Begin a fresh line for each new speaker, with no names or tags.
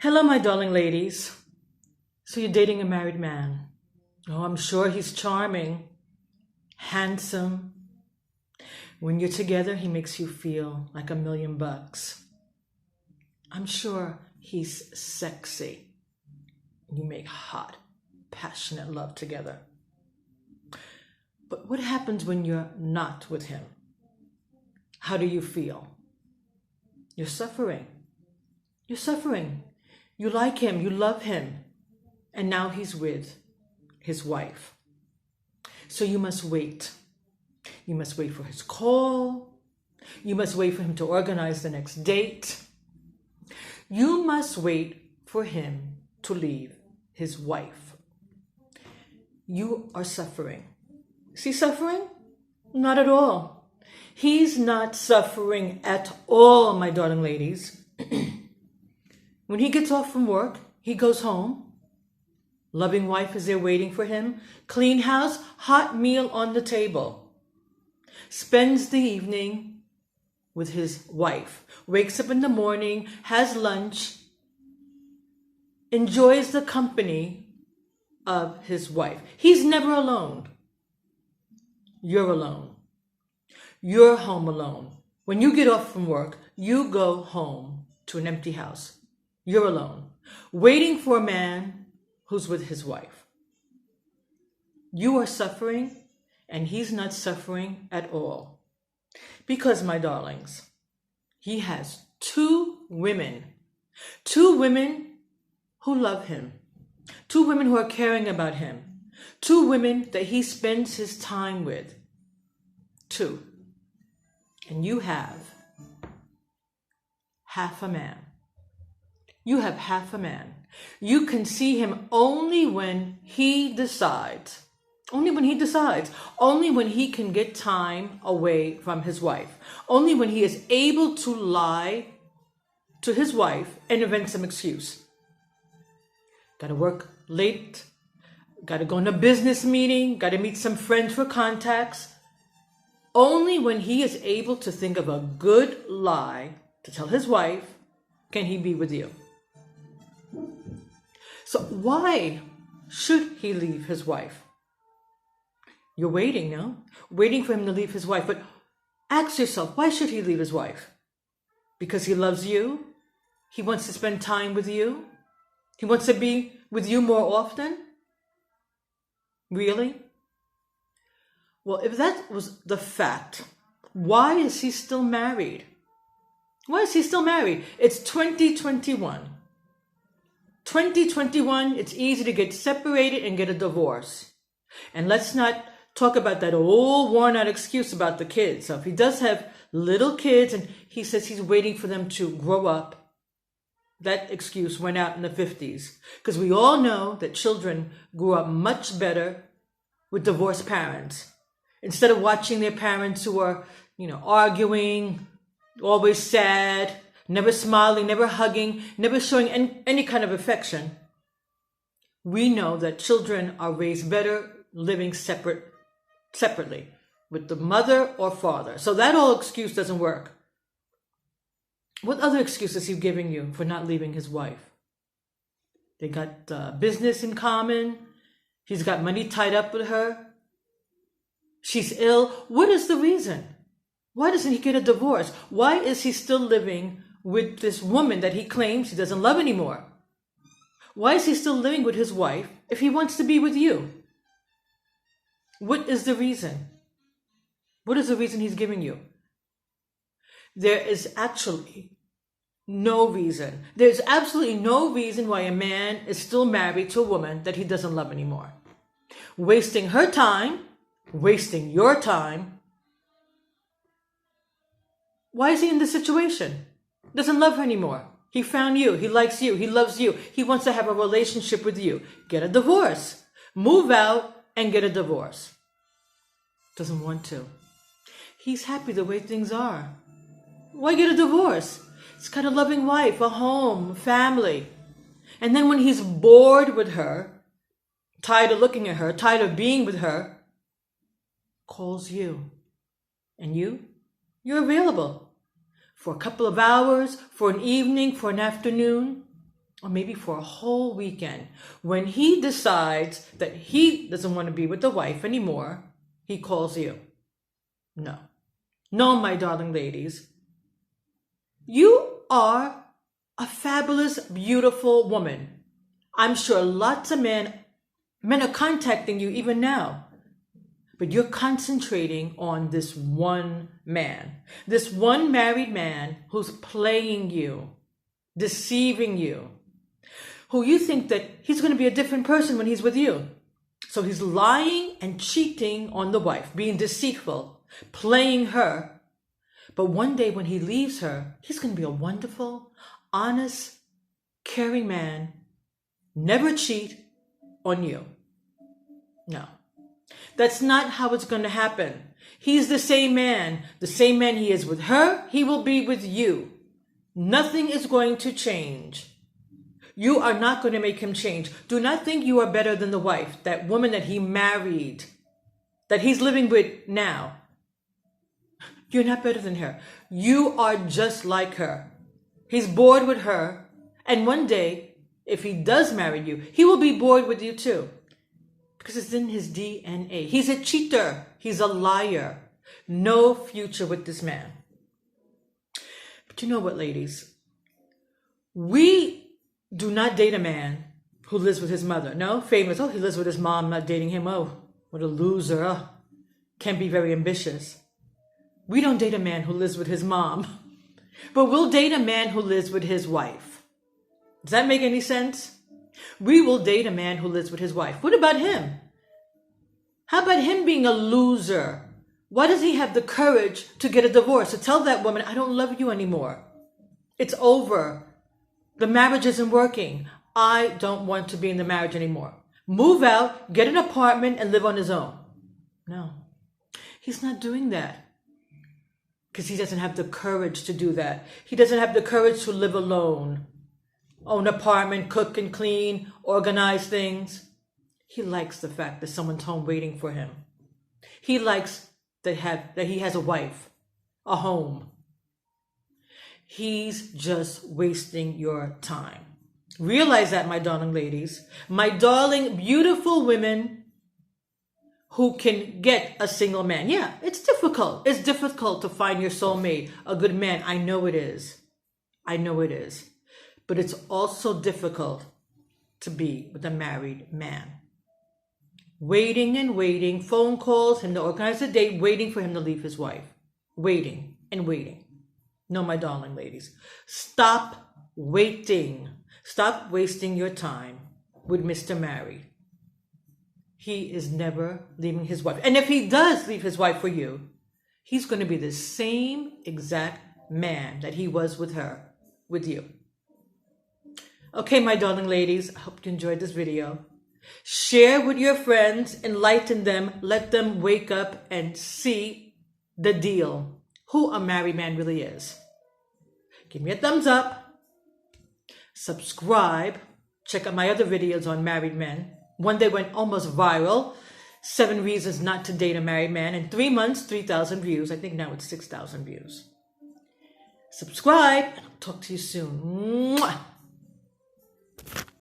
Hello, my darling ladies. So you're dating a married man. Oh, I'm sure he's charming, handsome. When you're together, he makes you feel like $1,000,000. I'm sure he's sexy. You make hot, passionate love together. But what happens when you're not with him? How do you feel? You're suffering. You're suffering. You like him, you love him, and now he's with his wife. So you must wait. You must wait for his call. You must wait for him to organize the next date. You must wait for him to leave his wife. You are suffering. Is he suffering? Not at all. He's not suffering at all, my darling ladies. When he gets off from work, he goes home. Loving wife is there waiting for him. Clean house, hot meal on the table. Spends the evening with his wife. Wakes up in the morning, has lunch, enjoys the company of his wife. He's never alone. You're alone. You're home alone. When you get off from work, you go home to an empty house. You're alone, waiting for a man who's with his wife. You are suffering, and he's not suffering at all. Because, my darlings, he has two women who love him, two women who are caring about him, two women that he spends his time with. Two. And you have half a man. You have half a man. You can see him only when he decides. Only when he decides. Only when he can get time away from his wife. Only when he is able to lie to his wife and invent some excuse. Got to work late. Got to go on a business meeting. Got to meet some friends for contacts. Only when he is able to think of a good lie to tell his wife can he be with you. So why should he leave his wife? You're waiting, no? Waiting for him to leave his wife. But ask yourself, why should he leave his wife? Because he loves you? He wants to spend time with you? He wants to be with you more often? Really? Well, if that was the fact, why is he still married? Why is he still married? It's 2021. 2021, it's easy to get separated and get a divorce. And let's not talk about that old worn out excuse about the kids. So if he does have little kids and he says he's waiting for them to grow up, that excuse went out in the 50s. Because we all know that children grew up much better with divorced parents. Instead of watching their parents who are, arguing, always sad, never smiling, never hugging, never showing any kind of affection. We know that children are raised better living separately with the mother or father. So that old excuse doesn't work. What other excuse is he giving you for not leaving his wife? They got business in common. He's got money tied up with her. She's ill. What is the reason? Why doesn't he get a divorce? Why is he still living with this woman that he claims he doesn't love anymore? Why is he still living with his wife if he wants to be with you? What is the reason? What is the reason he's giving you? There is actually no reason. There's absolutely no reason why a man is still married to a woman that he doesn't love anymore. Wasting her time, wasting your time. Why is he in this situation? Doesn't love her anymore. He found you. He likes you. He loves you. He wants to have a relationship with you. Get a divorce. Move out and get a divorce. Doesn't want to. He's happy the way things are. Why get a divorce? He's got a loving wife, a home, a family. And then when he's bored with her, tired of looking at her, tired of being with her, calls you. And you're available for a couple of hours, for an evening, for an afternoon. or maybe for a whole weekend. When he decides that he doesn't want to be with the wife anymore, he calls you. No. No, my darling ladies. You are a fabulous, beautiful woman. I'm sure lots of men are contacting you even now. But you're concentrating on this one man. This one married man who's playing you, deceiving you, who you think that he's going to be a different person when he's with you. So he's lying and cheating on the wife, being deceitful, playing her. But one day when he leaves her, he's going to be a wonderful, honest, caring man, never cheat on you. No. That's not how it's going to happen. He's the same man he is with her, he will be with you. Nothing is going to change. You are not going to make him change. Do not think you are better than the wife, that woman that he married, that he's living with now. You're not better than her. You are just like her. He's bored with her. And one day, if he does marry you, he will be bored with you too. Because it's in his DNA. He's a cheater. He's a liar. No future with this man. But you know what, ladies? We do not date a man who lives with his mother. No, famous. Oh, he lives with his mom, not dating him. Oh, what a loser. Oh, can't be very ambitious. We don't date a man who lives with his mom. But we'll date a man who lives with his wife. Does that make any sense? We will date a man who lives with his wife. What about him? How about him being a loser? Why does he have the courage to get a divorce, to tell that woman, I don't love you anymore. It's over. The marriage isn't working. I don't want to be in the marriage anymore. Move out, get an apartment, and live on his own. No, he's not doing that. Because he doesn't have the courage to do that. He doesn't have the courage to live alone. Own an apartment, cook and clean, organize things. He likes the fact that someone's home waiting for him. He likes that he has a wife, a home. He's just wasting your time. Realize that, my darling ladies. My darling, beautiful women who can get a single man. Yeah, it's difficult. It's difficult to find your soulmate, a good man. I know it is. I know it is. But it's also difficult to be with a married man. Waiting and waiting, phone calls, him to organize a date, waiting for him to leave his wife. Waiting and waiting. No, my darling ladies. Stop waiting. Stop wasting your time with Mr. Married. He is never leaving his wife. And if he does leave his wife for you, he's going to be the same exact man that he was with her, with you. Okay, my darling ladies, I hope you enjoyed this video. Share with your friends, enlighten them, let them wake up and see the deal, who a married man really is. Give me a thumbs up, subscribe, check out my other videos on married men. One day went almost viral, 7 reasons not to date a married man. In 3 months, 3,000 views. I think now it's 6,000 views. Subscribe, and I'll talk to you soon. Mwah!